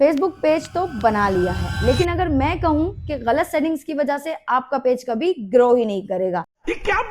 Facebook page तो बना लिया है, लेकिन अगर मैं कहूं कि गलत सेटिंग्स की वजह से आपका पेज कभी ग्रो ही नहीं करेगा। ये क्या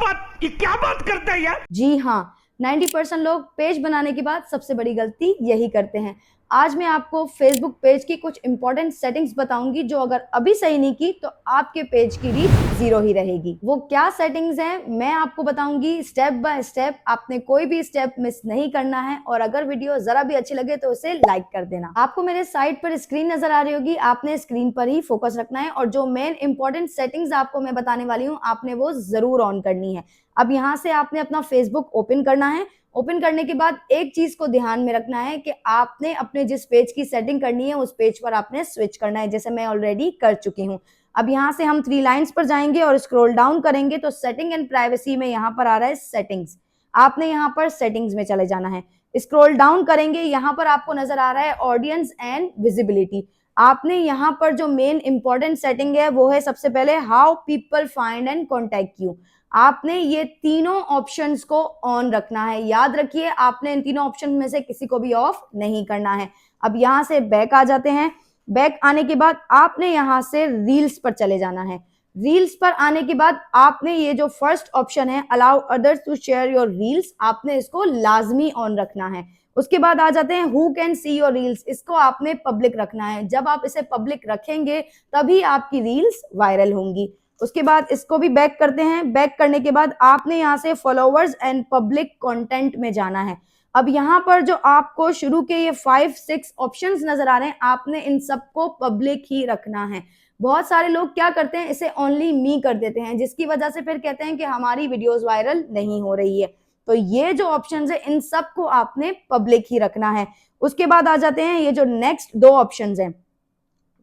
बात करता है यार। जी हाँ, 90% लोग पेज बनाने के बाद सबसे बड़ी गलती यही करते हैं। आज मैं आपको फेसबुक पेज की कुछ इंपॉर्टेंट सेटिंग्स बताऊंगी जो अगर अभी सही नहीं की तो आपके पेज की रीच जीरो ही रहेगी। वो क्या सेटिंग्स हैं मैं आपको बताऊंगी स्टेप बाय स्टेप। आपने कोई भी स्टेप मिस नहीं करना है और अगर वीडियो जरा भी अच्छी लगे तो उसे लाइक कर देना। आपको मेरे साइट पर स्क्रीन नजर आ रही होगी, आपने स्क्रीन पर ही फोकस रखना है और जो मेन इंपॉर्टेंट सेटिंग्स आपको मैं बताने वाली हूँ आपने वो जरूर ऑन करनी है। अब यहाँ से आपने अपना फेसबुक ओपन करना है। ओपन करने के बाद एक चीज को ध्यान में रखना है कि आपने अपने जिस पेज की सेटिंग करनी है उस पेज पर आपने स्विच करना है, जैसे मैं ऑलरेडी कर चुकी हूँ। अब यहाँ से हम 3 लाइंस पर जाएंगे और स्क्रॉल डाउन करेंगे तो सेटिंग एंड प्राइवेसी में यहाँ पर आ रहा है सेटिंग्स। आपने यहाँ पर सेटिंग्स में चले जाना है। स्क्रॉल डाउन करेंगे, यहाँ पर आपको नजर आ रहा है ऑडियंस एंड विजिबिलिटी। आपने यहाँ पर जो मेन इंपॉर्टेंट सेटिंग है वो है सबसे पहले how people find and contact you. आपने ये तीनों ऑप्शंस को ऑन रखना है। याद रखिए आपने इन तीनों ऑप्शन में से किसी को भी ऑफ नहीं करना है। अब यहां से बैक आ जाते हैं। बैक आने के बाद आपने यहां से रील्स पर चले जाना है। रील्स पर आने के बाद आपने ये जो फर्स्ट ऑप्शन है allow others to share your reels, आपने इसको लाजमी ऑन रखना है। उसके बाद आ जाते हैं who can see your reels, इसको आपने पब्लिक रखना है। जब आप इसे पब्लिक रखेंगे तभी आपकी रील्स वायरल होंगी। उसके बाद इसको भी बैक करते हैं। बैक करने के बाद आपने यहाँ से फॉलोवर्स एंड पब्लिक कंटेंट में जाना है। अब यहाँ पर जो आपको शुरू के ये 5-6 ऑप्शंस नजर आ रहे हैं आपने इन सबको पब्लिक ही रखना है। बहुत सारे लोग क्या करते हैं इसे ओनली मी कर देते हैं जिसकी वजह से फिर कहते हैं कि हमारी वीडियोस वायरल नहीं हो रही है। तो ये जो ऑप्शंस है इन सबको आपने पब्लिक ही रखना है। उसके बाद आ जाते हैं ये जो नेक्स्ट 2 ऑप्शंस हैं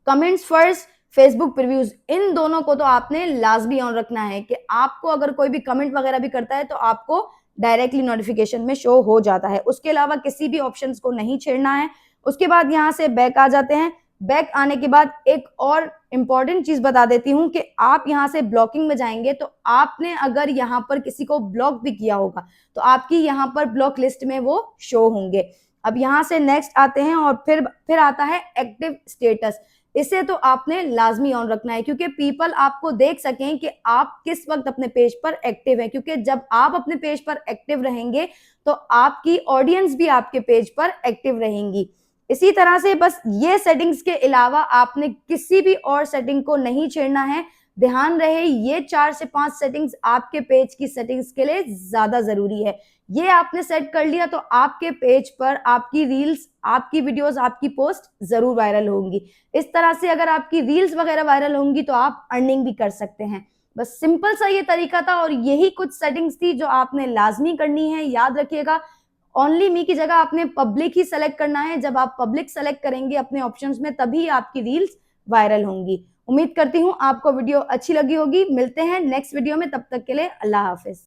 कमेंट्स फर्स्ट फेसबुक प्रीव्यूज, इन दोनों को तो आपने लाजमी ऑन रखना है कि आपको अगर कोई भी कमेंट वगैरह भी करता है तो आपको डायरेक्टली नोटिफिकेशन में शो हो जाता है। उसके अलावा किसी भी ऑप्शंस को नहीं छेड़ना है। उसके बाद यहां से बैक आ जाते हैं। बैक आने के बाद एक और इंपॉर्टेंट चीज बता देती हूं कि आप यहां से ब्लॉकिंग में जाएंगे तो आपने अगर यहां पर किसी को ब्लॉक भी किया होगा तो आपकी यहां पर ब्लॉक लिस्ट में वो शो होंगे। अब यहां से नेक्स्ट आते हैं और फिर आता है एक्टिव स्टेटस। इसे तो आपने लाजमी ऑन रखना है क्योंकि पीपल आपको देख सकें कि आप किस वक्त अपने पेज पर एक्टिव हैं, क्योंकि जब आप अपने पेज पर एक्टिव रहेंगे तो आपकी ऑडियंस भी आपके पेज पर एक्टिव रहेंगी। इसी तरह से बस ये सेटिंग्स के अलावा आपने किसी भी और सेटिंग को नहीं छेड़ना है। ध्यान रहे ये 4 से 5 सेटिंग्स आपके पेज की सेटिंग्स के लिए ज्यादा जरूरी है। ये आपने सेट कर लिया तो आपके पेज पर आपकी रील्स, आपकी वीडियोस, आपकी पोस्ट जरूर वायरल होंगी। इस तरह से अगर आपकी रील्स वगैरह वायरल होंगी तो आप अर्निंग भी कर सकते हैं। बस सिंपल सा ये तरीका था और यही कुछ सेटिंग्स थी जो आपने लाजमी करनी है। याद रखिएगा ओनली मी की जगह आपने पब्लिक ही सेलेक्ट करना है। जब आप पब्लिक सेलेक्ट करेंगे अपने ऑप्शंस में तभी आपकी रील्स वायरल होंगी। उम्मीद करती हूँ आपको वीडियो अच्छी लगी होगी। मिलते हैं नेक्स्ट वीडियो में, तब तक के लिए अल्लाह हाफिज।